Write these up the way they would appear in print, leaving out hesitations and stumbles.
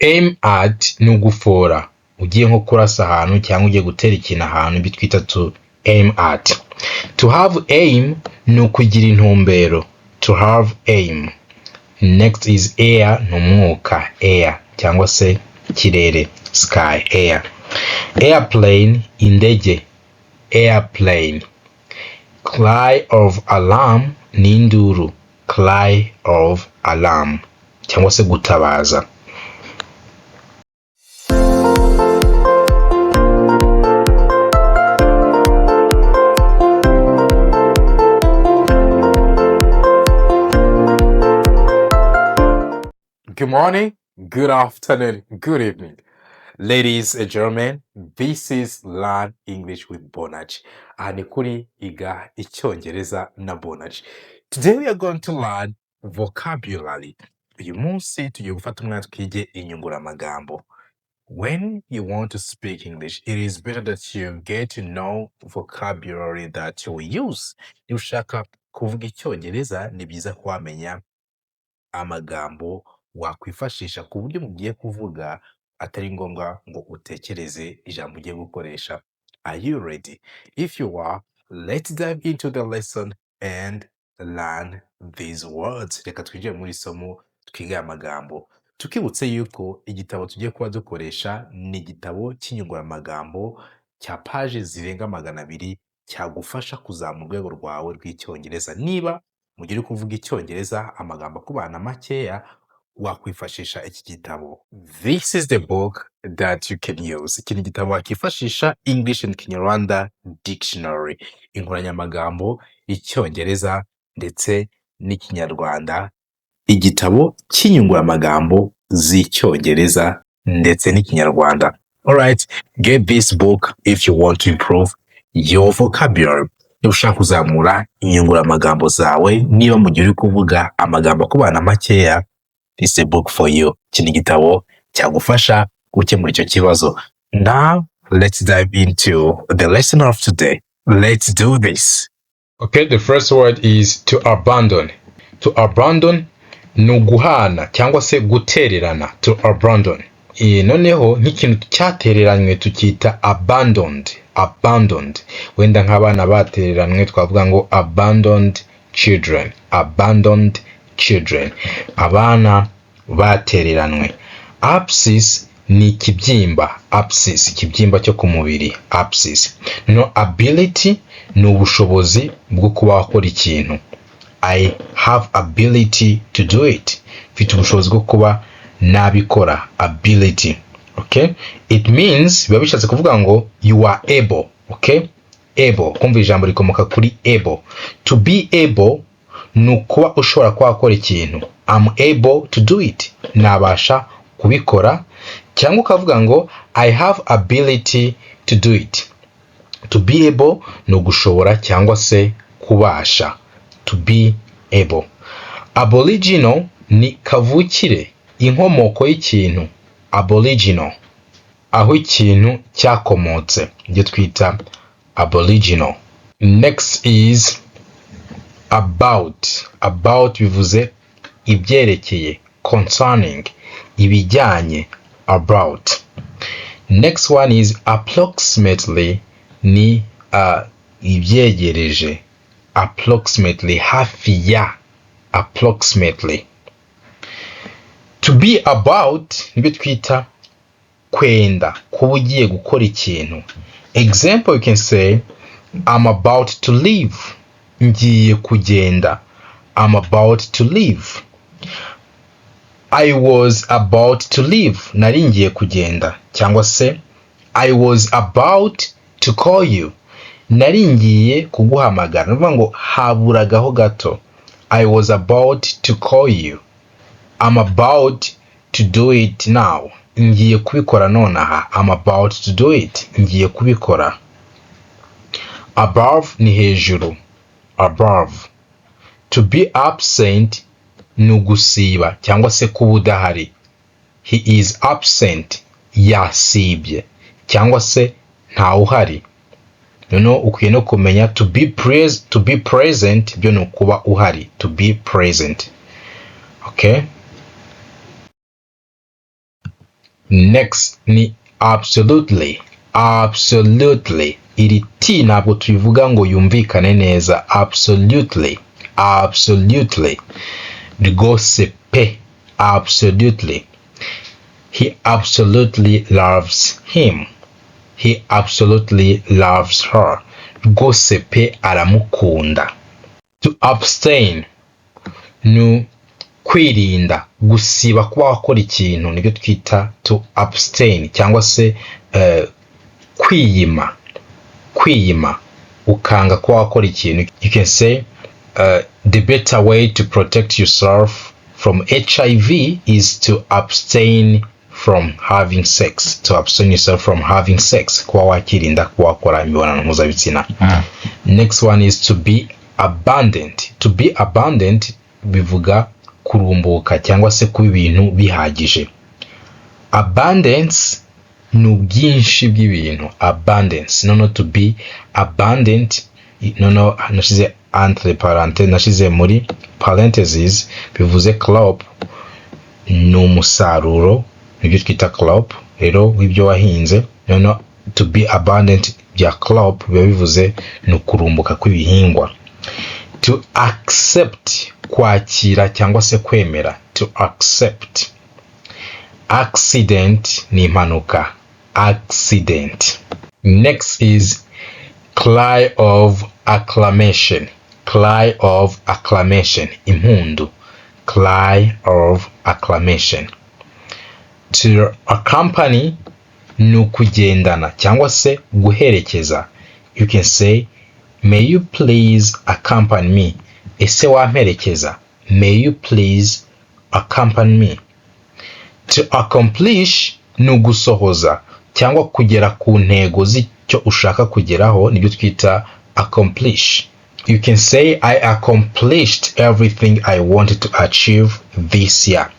Aim at ni ugufora. Ugiye nko kurasa ahantu cyangwa ugiye gutera ikintu ahantu ibyo twita to aim at. To have aim ni ukugira intumbero. To have aim. Next is air ni umwuka. Air cyangwa se ikirere. Sky, air. Airplane, indege. Airplane. Cry of alarm ni induru. Cry of alarm cyangwa se gutabaza. Good morning, good afternoon, good evening. Ladies and gentlemen, this is Learn English with Bonaj. Ani kuri iga icyongereza na Bonaj. Today we are going to learn vocabulary. Uyu munsi tugiye gufata umwanya twige inyunguramagambo. When you want to speak English, it is better that you get to know vocabulary that you use. Niba ushaka kuvuga icyongereza, ni byiza wamenya amagambo wakwifashisha ku buryo mugiye kuvuga atari ngombwa ngo utekereze ijambo ugiye gukoresha. Are you ready? If you are, let's dive into the lesson and learn these words. Reka twinjire muri somo twige amagambo. Tukibutse yuko igitabo tugiye kuba dukoresha ni igitabo cy'inyunguramagambo cya paje zirenga 200 cyagufasha kuzamura urwego rwawe rw'icyongereza. Niba mu gihe uri kuvuga icyongereza amagambo akubana makeya, wakwifashisha iki gitabo. This is the book that you can use. Iki ni igitabo wakifashisha English and Kinyarwanda Dictionary. Inkoranyamagambo y'icyongereza ndetse n'ikinyarwanda. Igitabo cy'inyunguramagambo z'icyongereza ndetse n'ikinyarwanda. Alright, get this book if you want to improve your vocabulary. Niba ushaka kuzamura inyunguramagambo zawe, niba mu gihe uri kuvuga amagambo akubana makeya, this is a book for you. Iki ni igitabo cyagufasha gukemura icyo kibazo. Now, let's dive into the lesson of today. Let's do this. Okay, the first word is to abandon. To abandon ni uguhana cyangwa se gutererana. To abandon. Noneho nk'ikintu cyatereranywe tukita abandoned. Abandoned. Wenda nk'abana batereranywe twavuga ngo abandoned children. Abandoned children. Abana batereranywe. Abscess ni ikibyimba. Abscess, ikibyimba cyo ku mubiri. Abscess. No, ability ni ubushobozi bwo kuba wakora ikintu. I have ability to do it. Mfite ubushobozi bwo kuba nabikora. Ability. Okay? It means, biba bishatse kuvuga ngo you are able. Okay? Able. Kumva ijambo rikomoka kuri able. To be able ni ukuba ushobora kuba wakora ikintu. I'm able to do it. Nabasha kubikora. Cyangwa ukavuga ngo I have ability to do it. To be able ni ugushobora cyangwa se kubasha. To be able. Aboriginal ni kavukire, inkomoko y'ikintu. Aboriginal. Aho ikintu cyakomotse. Ibyo twita aboriginal. Next is about. About bivuze ibyerekeye. Concerning. Ibijyanye. About. Next one is approximately ni ibyegereje. Approximately, hafi ya. Approximately. To be about nibyo twita kwenda, kuba ugiye gukora ikintu. Example, you can say I'm about to leave. Ngiye kugenda. I'm about to leave. I was about to leave. Nari ngiye kugenda. Cyangwa se I was about to call you. Nari ngiye kuguhamagara. Nuvuga ngo haburagaho gato. I was about to call you. I'm about to do it now. Ngiye kubikora nonaha. I'm about to do it. Ngiye kubikora. Above ni hejuru. Above. To be absent ni ugusiba cyangwa se kuba udahari. He is absent. Yasibye. Cyangwa se ntawuhari. Ukwiye no kumenya to be present byo ni ukuba uhari. To be present. Okay? Next ni absolutely. Absolutely. Iri T ntabwo tubivuga ngo yumvikane neza. Absolutely. Absolutely. Rwose pe. Absolutely. He absolutely loves him. He absolutely loves her. Rwose pe aramukunda. To abstain. No kwirinda, gusiba kuba wakora ikintu nibyo twita to abstain, cyangwa se kwiyima ukanga kuba wakora ikintu. You can say the better way to protect yourself from HIV is to abstain from having sex. To abstain yourself from having sex, kuba wakirinda kuba wakora imibonano mpuzabitsina. Next one is to be abundant. To be abundant bivuga kurumbuka cyangwa se kuba ibintu bihagije. Abundance ni ubwinshi bw'ibintu. Abundance. No, to be abundant. No, nashize entre parenthèses, nashize muri parentheses, bivuze crop ni umusaruro, nibyo twita crop rero w'ibyo wahinze. No, to be abundant bya crop biba bivuze ni ukurumbuka kw'ibihingwa. To accept, kwakira cyangwa se kwemera. To accept. Accident ni impanuka. Accident. Next is cry of acclamation. Cry of acclamation. Impundu. Cry of acclamation. To accompany ni ukugendana cyangwa se guherekeza. You can say, may you please accompany me. Ese wamperekeza. May you please accompany me. To accomplish ni ugusohoza cyangwa kugera ku ntego z'icyo ushaka kugeraho, nibyo twita accomplish. You can say, I accomplished everything I wanted to achieve this year.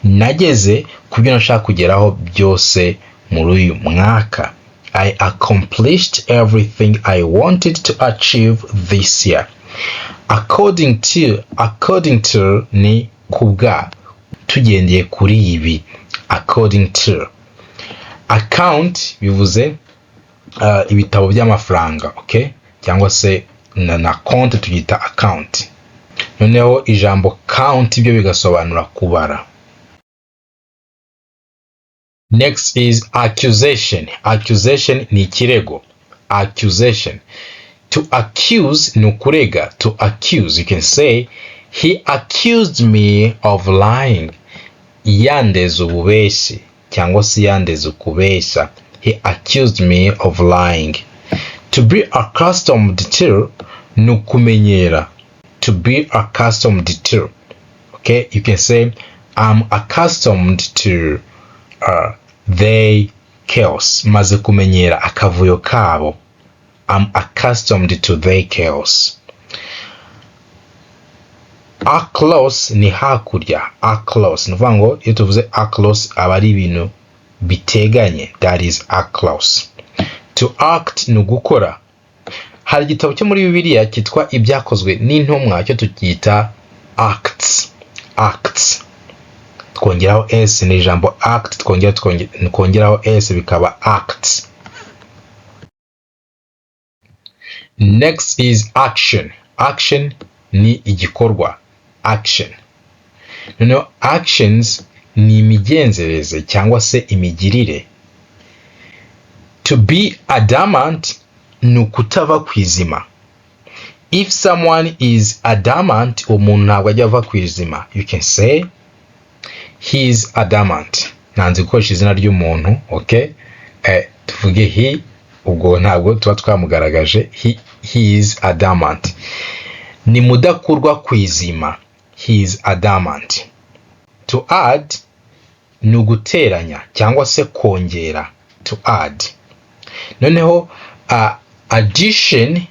Nageze ku byo nashaka kugeraho byose muri uyu mwaka. I accomplished everything I wanted to achieve this year. According to ni kubwa, tugendeye kuri ibi. According to. Account bivuze ibitabo by'amafaranga, okay? Cyangwa se na konti tuyita account. Noneho ijambo count ibyo bigasobanura kubara. Next is accusation. Accusation ni ikirego. Accusation. To accuse ni ukurega. To accuse, you can say, he accused me of lying. Yandeze ububeshyi cyangwa se yandeze ukubeshya. He accused me of lying. To be accustomed to ni ukumenyera. To be accustomed to. Okay, you can say, I'm accustomed to they chaos. Maze kumenyera akavuyo kabo. I'm accustomed to their chaos. Aclose ni hakurya. Aclose. Nuvuga ngo iyo tuvuze aclose aba ari ibintu biteganye. That is aclose. To act ni ugukora. Hari igitabo cyo muri Bibiliya cyitwa ibyakozwe n'intumwa, cyo tukita Acts. Acts. Twongeraho s ni ijambo act, twongeraho s bikaba acts. Next is action. Action ni igikorwa. Action. Noneho actions ni imigenzereze cyangwa se imigirire. To be adamant ni ukutava kwizima. If someone is adamant, umuntu ntabwo ajya ava kwizima. You can say, he is adamant. Nanze gukoresha izina ry'umuntu, okay? Tuvuge he, ubwo ntabwo tuba twamugaragaje. He is adamant. Ni mudakurwa kwizima. He is adamant. To add ni uguteranya cyangwa se kongera. To add. Noneho addition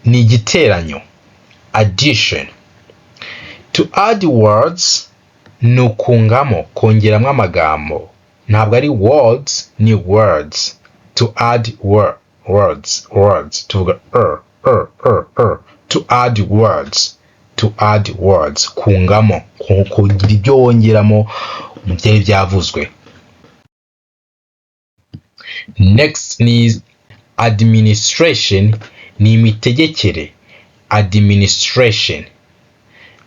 ni igiteranyo. Addition. To add words ni ukungamo, kongeramo amagambo. Ntabwo ari words, ni words. To add words. Tuvuga To add words. To add words. Kungamo. Kugira ibyo wongeramo byari byavuzwe. Next is administration, ni imitegekere. Administration.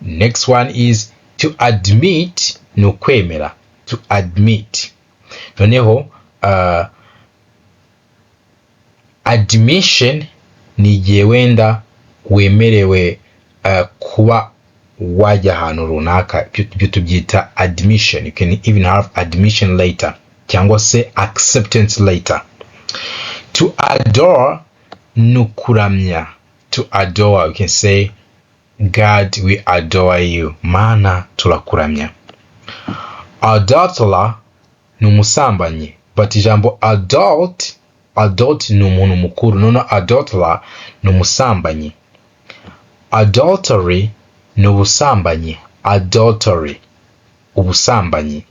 Next one is to admit, ni ukwemera. To admit. Noneho admission ni igihe wenda wemerewe kuba wajya ahantu runaka, ibyo tubyita admission. You can even have admission later cyangwa se acceptance later. To adore ni ukuramya. To adore, you can say God, we adore you. Mana turakuramya. Adulterer ni umusambanyi, but ijambo adult ni umuntu mukuru, noneho adulterer ni umusambanyi. Adultery ni ubusambanyi. Adultery, ubusambanyi.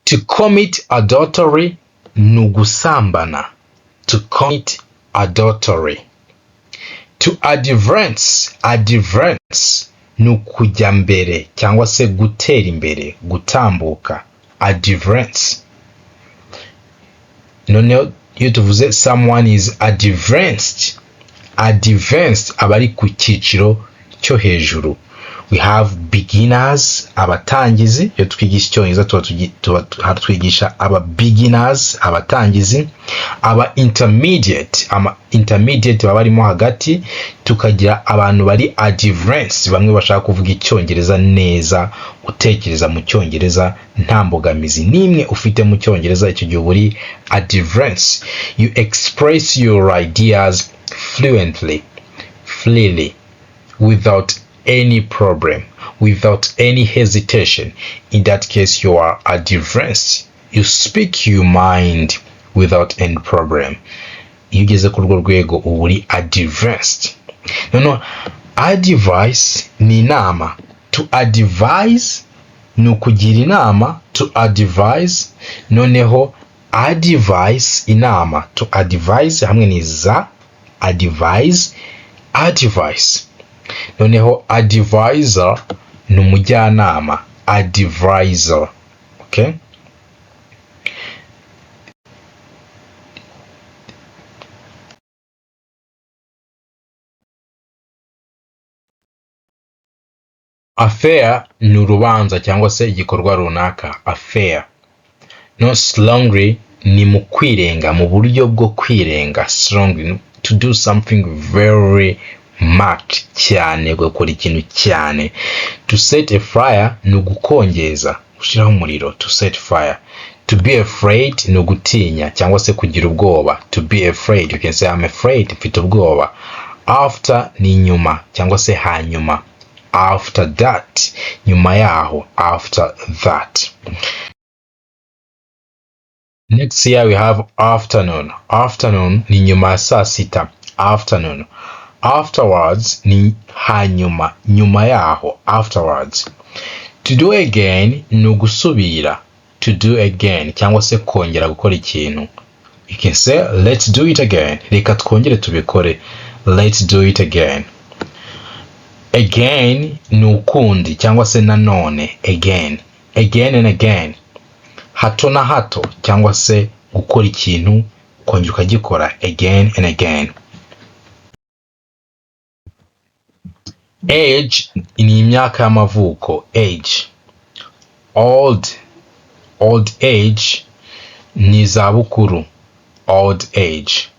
To commit adultery ni ugusambana. To commit adultery. To advance ni ukujya mbere cyangwa se gutera imbere, gutambuka. Advance. Noneho iyo tuvuze someone is advanced aba ari ku cyiciro cyo hejuru. We have beginners, abatangizi. Iyo twigisha icyongereza tuba twigisha aba beginners, abatangizi. Aba intermediate baba barimo hagati. Tukagira abantu bari advanced, bamwe bashaka kuvuga icyongereza neza, utekereza mu cyongereza nta mbogamizi n'imwe ufite mu cyongereza. Icyo gihe uri advanced. You express your ideas fluently, freely, without any problem, without any hesitation. In that case, you are advanced. You speak your mind without any problem. Iyo ugeze ku rwo rwego uba uri advanced. No, advice ni inama. To advise ni ukugira inama. To advise. Noneho advice, inama. To advise hamwe ni za. Advise. Advice. Noneho advisor ni umujyanama. Advisor. Okay? Affair ni urubanza cyangwa se igikorwa runaka. Affair. No, strongly ni mu kwirenga, mu buryo bwo kwirenga. Strongly, to do something very much, cyane, gukora ikintu cyane. To set a fire ni ugukongeza, gushyiraho umuriro. To set fire. To be afraid ni ugutinya cyangwa se kugira ubwoba. To be afraid, you can say I'm afraid, mfite ubwoba. After ni nyuma cyangwa se hanyuma. After that, nyuma yaho. After that. Next here we have afternoon. Afternoon ni nyuma ya saa sita. Afternoon. Afterwards ni hanyuma, nyuma yaho. Afterwards. To do again ni ugusubira. To do again cyangwa se kongera gukora ikintu. You can say let's do it again. Reka twongere tubikore. Let's do it again. Again ni ukundi cyangwa se nanone. Again. Again and again. Hato na hato cyangwa se gukora ikintu kongera ukagikora. Again and again. Age ni imyaka y'amavuko. Age. Old age ni zabukuru. Old age.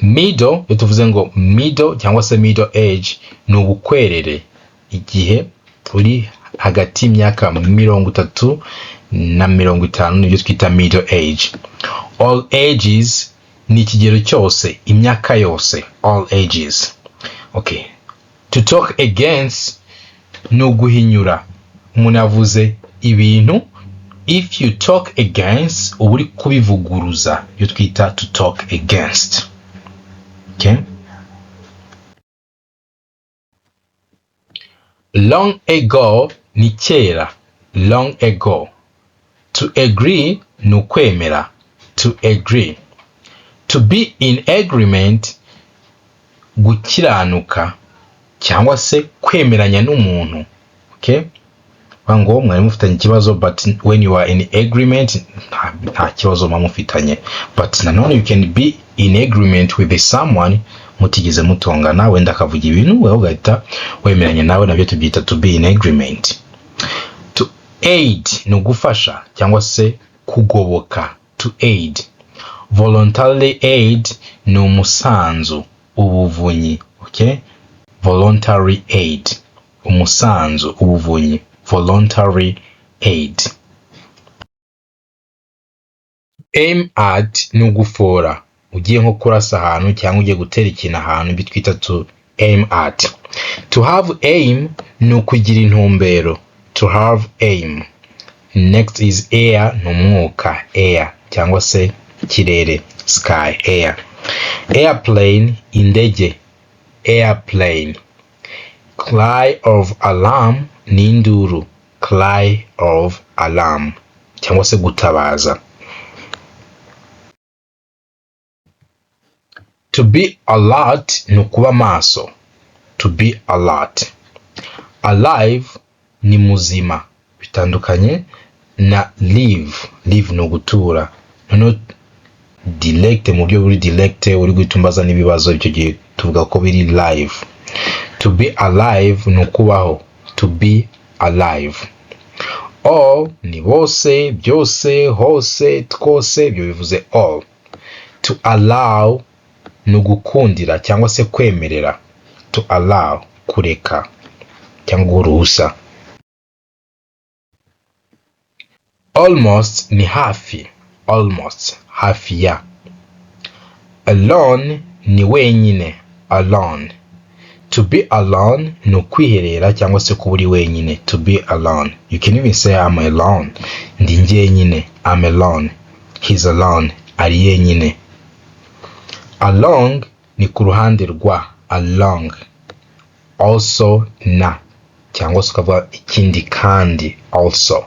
Middle, iyo tuvuze ngo middle cyangwa se middle age ni ubukwerere, igihe uri hagati y'imyaka 30 na 50 nibyo twita middle age. All ages ni ikigero cyose, imyaka yose. All ages. Okay. To talk against ni uguhinyura. Umuntu yavuze ibintu, if you talk against uba uri kubivuguruza, iyo twita to talk against. Okay. Long ago ni kera. Long ago. To agree ni ukwemera. To agree. To be in agreement, gukiranuka cyangwa se kwemeranya n'umuntu. Okay? ngo mwari mufitanye ikibazo, but when you are in agreement nta kibazo mufitanye. But nanone you can be in agreement with someone mutigeze mutongana, wenda akavuga ibintu wewe ugahita wemeranya nawe, nabyo tubyita to be in agreement. To aid ni ugufasha cyangwa se kugoboka. To aid. Voluntarily aid ni umusanzu, ubuvunyi. Okay? Voluntary aid, umusanzu, ubuvunyi. Voluntary aid. Aim at ni ugufora, ugiye nko kurasa ahantu cyangwa ugiye gutera ikintu ahantu, bitwita to aim at. To have aim ni ukugira intumbero. To have aim. Next is air, ni umwuka. Air cyangwa se kirere, sky, air. Airplane, indege. Airplane. Cry of alarm ni induru. Cry of alarm cyangwa se gutabaza. To be alert ni ukuba maso. To be alert. Alive ni muzima, bitandukanye na live. Live ni ugutura. Noneho direct mu buryo buri direct uri gutumbaza n'ibibazo, icyo gihe tuvuga ko biri live. To be alive ni ukubaho. To be alive. All ni bose, byose, hose, twose, ibyo bivuze all. To allow ni ugukundira cyangwa se kwemerera. To allow, kureka cyangwa uruhusa. Almost ni hafi. Almost, hafi ya. Alone ni wenyine. Alone. To be alone ni ukwiherera cyangwa se kuba uri wenyine. To be alone. You can even say I'm alone. Ndi njyenyine. I'm alone. He's alone. Ari yenyine. Along ni ku ruhande rwa. Along. Also na cyangwa se ukavuga ikindi kandi. Also.